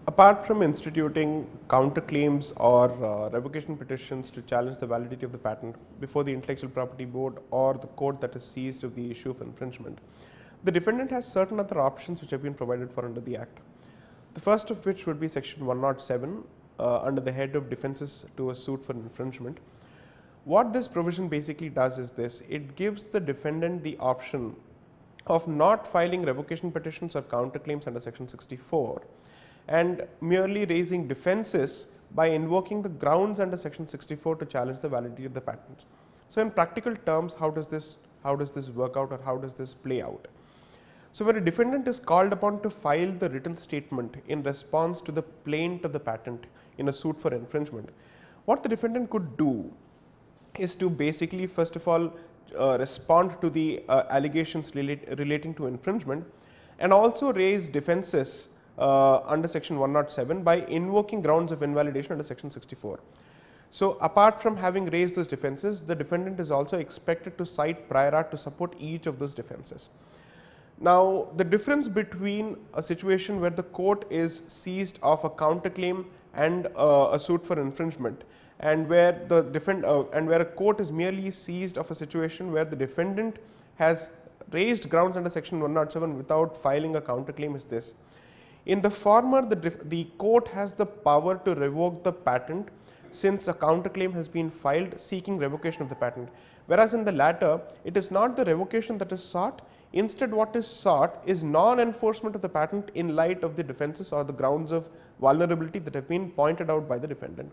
Apart from instituting counterclaims or revocation petitions to challenge the validity of the patent before the Intellectual Property Board or the court that is seized of the issue of infringement, the defendant has certain other options which have been provided for under the Act. The first of which would be Section 107 under the head of defenses to a suit for infringement. What this provision basically does is this: it gives the defendant the option of not filing revocation petitions or counterclaims under Section 64 and merely raising defenses by invoking the grounds under Section 64 to challenge the validity of the patent. So, in practical terms, how does this work out, or how does this play out? So, when a defendant is called upon to file the written statement in response to the plaint of the patent in a suit for infringement, what the defendant could do is to basically first of all respond to the allegations relating to infringement, and also raise defenses under Section 107 by invoking grounds of invalidation under Section 64. So, apart from having raised those defenses, the defendant is also expected to cite prior art to support each of those defenses. Now, the difference between a situation where the court is seized of a counterclaim and a suit for infringement, and where a court is merely seized of a situation where the defendant has raised grounds under Section 107 without filing a counterclaim, is this: in the former, the court has the power to revoke the patent since a counterclaim has been filed seeking revocation of the patent, whereas in the latter, it is not the revocation that is sought. Instead, what is sought is non-enforcement of the patent in light of the defenses or the grounds of vulnerability that have been pointed out by the defendant.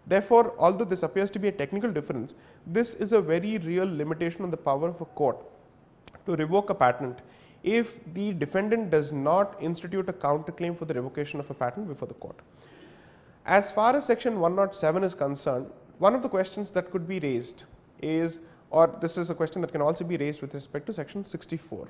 Therefore, although this appears to be a technical difference, this is a very real limitation on the power of a court to revoke a patent if the defendant does not institute a counterclaim for the revocation of a patent before the court. As far as Section 107 is concerned, one of the questions that could be raised is, or this is a question that can also be raised with respect to Section 64.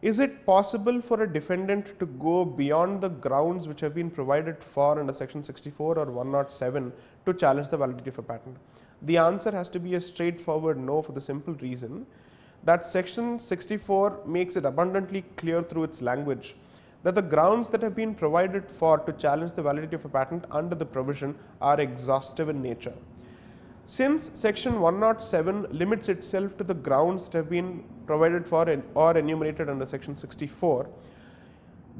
Is it possible for a defendant to go beyond the grounds which have been provided for under Section 64 or 107 to challenge the validity of a patent? The answer has to be a straightforward no, for the simple reason that Section 64 makes it abundantly clear through its language that the grounds that have been provided for to challenge the validity of a patent under the provision are exhaustive in nature. Since Section 107 limits itself to the grounds that have been provided for or enumerated under Section 64,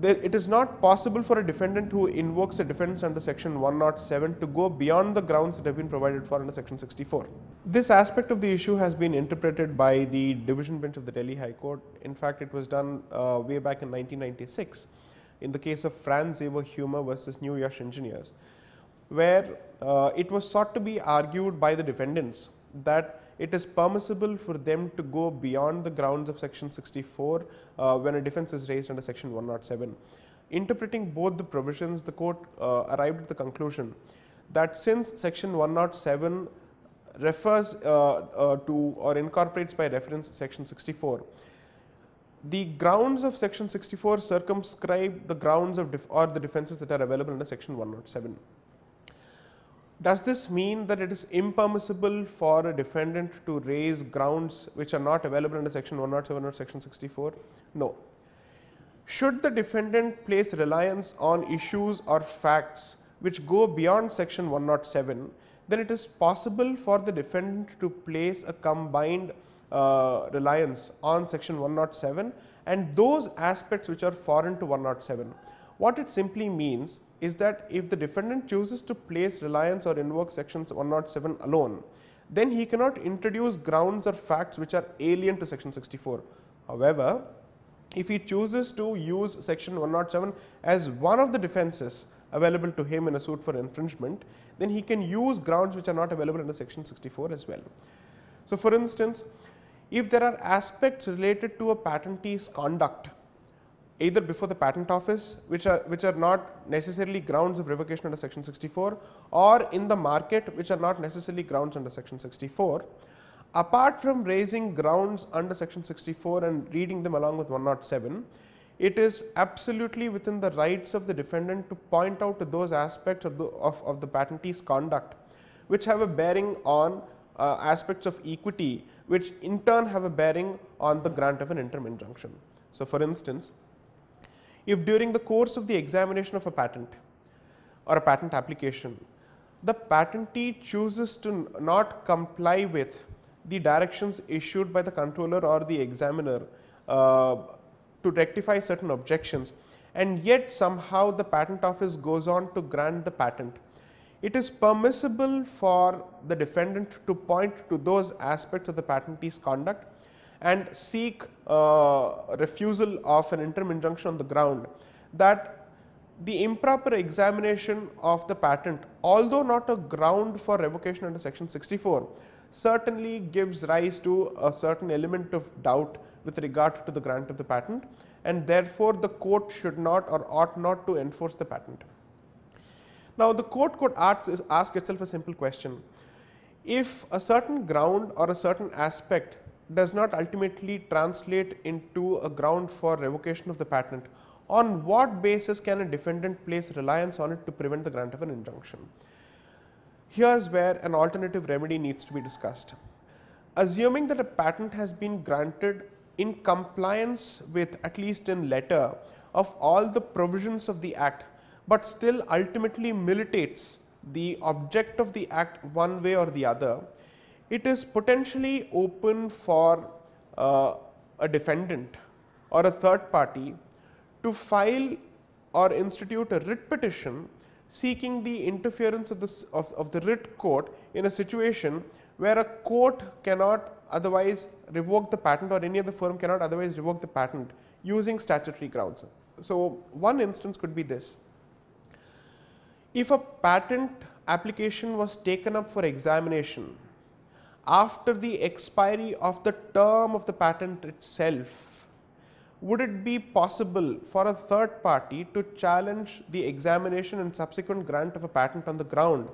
it is not possible for a defendant who invokes a defense under Section 107 to go beyond the grounds that have been provided for under Section 64. This aspect of the issue has been interpreted by the Division Bench of the Delhi High Court. In fact, it was done way back in 1996 in the case of Franz Xaver Humer versus New Yash Engineers, where it was sought to be argued by the defendants that it is permissible for them to go beyond the grounds of Section 64 when a defense is raised under Section 107. Interpreting both the provisions, the court arrived at the conclusion that since Section 107 refers to or incorporates by reference Section 64, the grounds of Section 64 circumscribe the grounds of or the defenses that are available under Section 107. Does this mean that it is impermissible for a defendant to raise grounds which are not available under Section 107 or Section 64? No. Should the defendant place reliance on issues or facts which go beyond Section 107, then it is possible for the defendant to place a combined reliance on Section 107 and those aspects which are foreign to 107. What it simply means is that if the defendant chooses to place reliance or invoke Section 107 alone, then he cannot introduce grounds or facts which are alien to Section 64. However, if he chooses to use Section 107 as one of the defenses available to him in a suit for infringement, then he can use grounds which are not available under Section 64 as well. So, for instance, if there are aspects related to a patentee's conduct either before the patent office which are not necessarily grounds of revocation under Section 64, or in the market which are not necessarily grounds under Section 64, apart from raising grounds under Section 64 and reading them along with 107, it is absolutely within the rights of the defendant to point out to those aspects of the patentee's conduct which have a bearing on aspects of equity, which in turn have a bearing on the grant of an interim injunction. So, for instance, if during the course of the examination of a patent, or a patent application, the patentee chooses to not comply with the directions issued by the controller or the examiner to rectify certain objections, and yet somehow the patent office goes on to grant the patent, it is permissible for the defendant to point to those aspects of the patentee's conduct and seek refusal of an interim injunction on the ground that the improper examination of the patent, although not a ground for revocation under section 64, certainly gives rise to a certain element of doubt with regard to the grant of the patent, and therefore the court should not or ought not to enforce the patent. Now, the court could ask itself a simple question: if a certain ground or a certain aspect does not ultimately translate into a ground for revocation of the patent, on what basis can a defendant place reliance on it to prevent the grant of an injunction? Here is where an alternative remedy needs to be discussed. Assuming that a patent has been granted in compliance with, at least in letter, of all the provisions of the Act, but still ultimately militates the object of the Act one way or the other, it is potentially open for a defendant or a third party to file or institute a writ petition seeking the interference of the writ court in a situation where a court cannot otherwise revoke the patent, or any other firm cannot otherwise revoke the patent using statutory grounds. So, one instance could be this: if a patent application was taken up for examination after the expiry of the term of the patent itself, would it be possible for a third party to challenge the examination and subsequent grant of a patent on the ground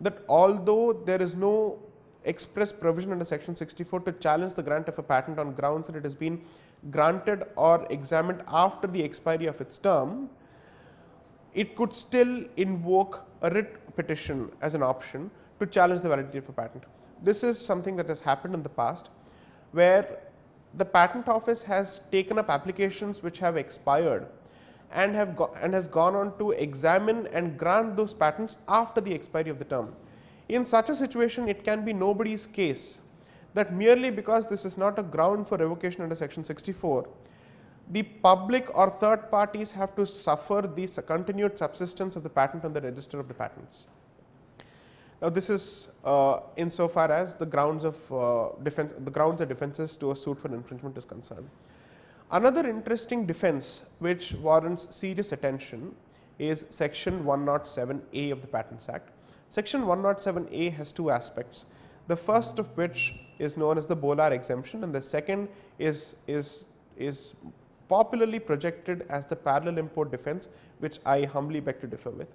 that, although there is no express provision under section 64 to challenge the grant of a patent on grounds that it has been granted or examined after the expiry of its term, it could still invoke a writ petition as an option to challenge the validity of a patent? This is something that has happened in the past, where the patent office has taken up applications which have expired and has gone on to examine and grant those patents after the expiry of the term. In such a situation, it can be nobody's case that merely because this is not a ground for revocation under section 64, the public or third parties have to suffer the continued subsistence of the patent on the register of the patents. Now, this is insofar as the grounds of defenses to a suit for infringement is concerned. Another interesting defense which warrants serious attention is section 107A of the Patents Act. Section 107A has two aspects, the first of which is known as the Bolar exemption, and the second is popularly projected as the parallel import defense, which I humbly beg to differ with.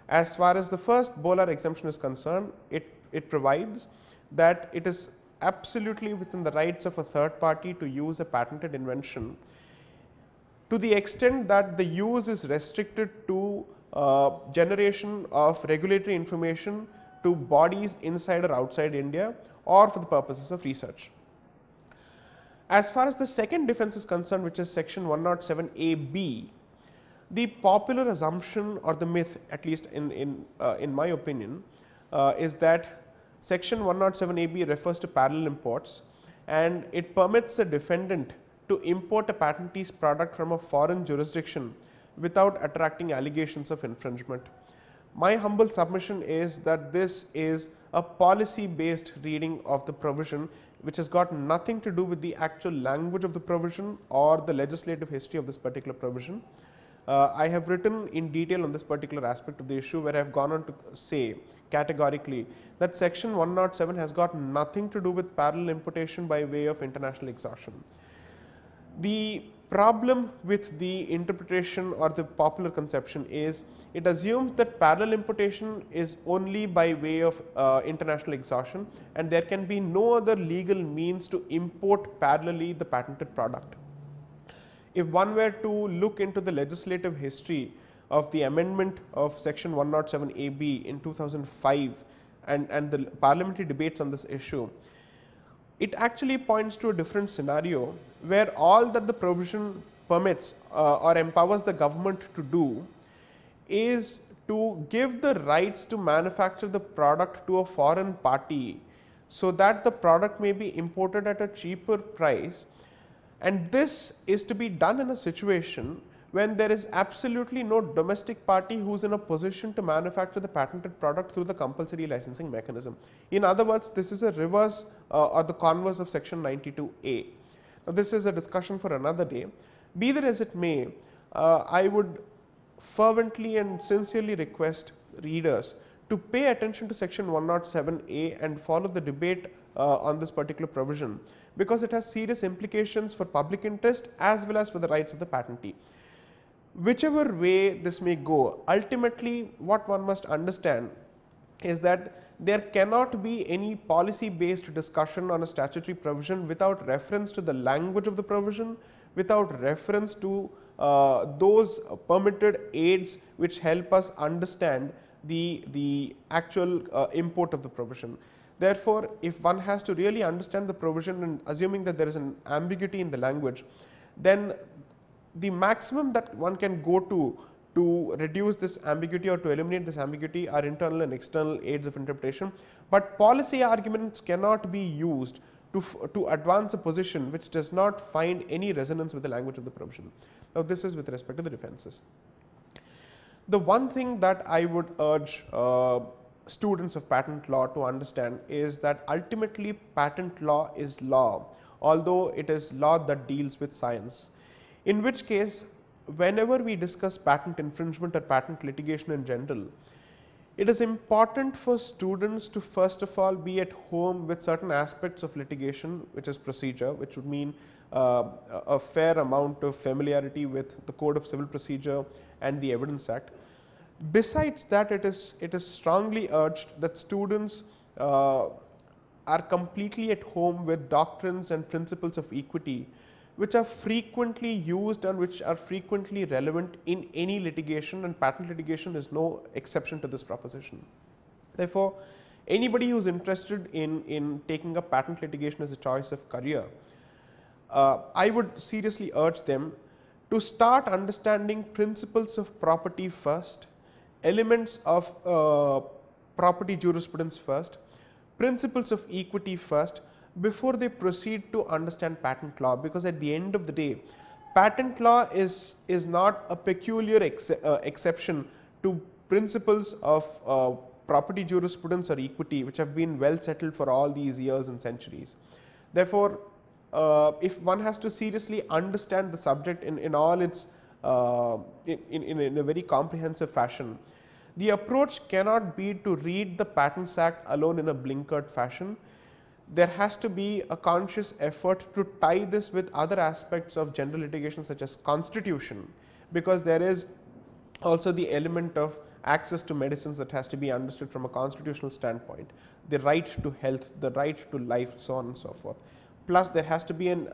As far as the first Bolar exemption is concerned, it provides that it is absolutely within the rights of a third party to use a patented invention to the extent that the use is restricted to generation of regulatory information to bodies inside or outside India, or for the purposes of research. As far as the second defense is concerned, which is section 107AB, the popular assumption or the myth, at least in my opinion, is that section 107AB refers to parallel imports, and it permits a defendant to import a patentee's product from a foreign jurisdiction without attracting allegations of infringement. My humble submission is that this is a policy based reading of the provision, which has got nothing to do with the actual language of the provision or the legislative history of this particular provision. I have written in detail on this particular aspect of the issue, where I have gone on to say categorically that section 107 has got nothing to do with parallel importation by way of international exhaustion. The problem with the interpretation or the popular conception is it assumes that parallel importation is only by way of international exhaustion, and there can be no other legal means to import parallelly the patented product. If one were to look into the legislative history of the amendment of section 107AB in 2005 and the parliamentary debates on this issue, it actually points to a different scenario where all that the provision permits or empowers the government to do is to give the rights to manufacture the product to a foreign party so that the product may be imported at a cheaper price, and this is to be done in a situation when there is absolutely no domestic party who is in a position to manufacture the patented product through the compulsory licensing mechanism. In other words, this is a reverse or the converse of section 92A. Now, this is a discussion for another day. Be that as it may, I would fervently and sincerely request readers to pay attention to section 107A and follow the debate on this particular provision, because it has serious implications for public interest as well as for the rights of the patentee. Whichever way this may go, ultimately what one must understand is that there cannot be any policy based discussion on a statutory provision without reference to the language of the provision, without reference to those permitted aids which help us understand the actual import of the provision. Therefore, if one has to really understand the provision, and assuming that there is an ambiguity in the language, then the maximum that one can go to reduce this ambiguity or to eliminate this ambiguity are internal and external aids of interpretation, but policy arguments cannot be used to advance a position which does not find any resonance with the language of the provision. Now, this is with respect to the defenses. The one thing that I would urge students of patent law to understand is that ultimately patent law is law, although it is law that deals with science. In which case, whenever we discuss patent infringement or patent litigation in general, it is important for students to first of all be at home with certain aspects of litigation, which is procedure, which would mean a fair amount of familiarity with the Code of Civil Procedure and the Evidence Act. Besides that, it is strongly urged that students are completely at home with doctrines and principles of equity, which are frequently used and which are frequently relevant in any litigation, and patent litigation is no exception to this proposition. Therefore, anybody who is interested in taking up patent litigation as a choice of career, I would seriously urge them to start understanding principles of property first, elements of property jurisprudence first, principles of equity first, before they proceed to understand patent law, because at the end of the day, patent law is not a peculiar exception to principles of property jurisprudence or equity, which have been well settled for all these years and centuries. Therefore, if one has to seriously understand the subject in all its in a very comprehensive fashion, the approach cannot be to read the Patents Act alone in a blinkered fashion. There has to be a conscious effort to tie this with other aspects of general litigation such as constitution, because there is also the element of access to medicines that has to be understood from a constitutional standpoint, the right to health, the right to life, so on and so forth. Plus, there has to be an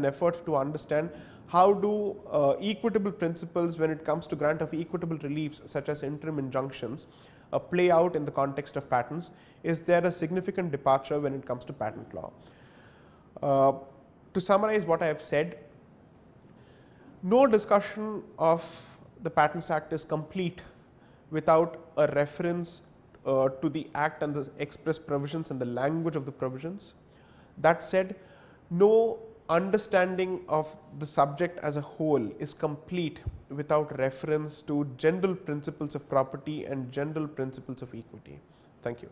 effort to understand how do equitable principles when it comes to grant of equitable reliefs such as interim injunctions play out in the context of patents. Is there a significant departure when it comes to patent law? To summarize what I have said, no discussion of the Patents Act is complete without a reference to the Act and the express provisions and the language of the provisions. That said, no understanding of the subject as a whole is complete without reference to general principles of property and general principles of equity. Thank you.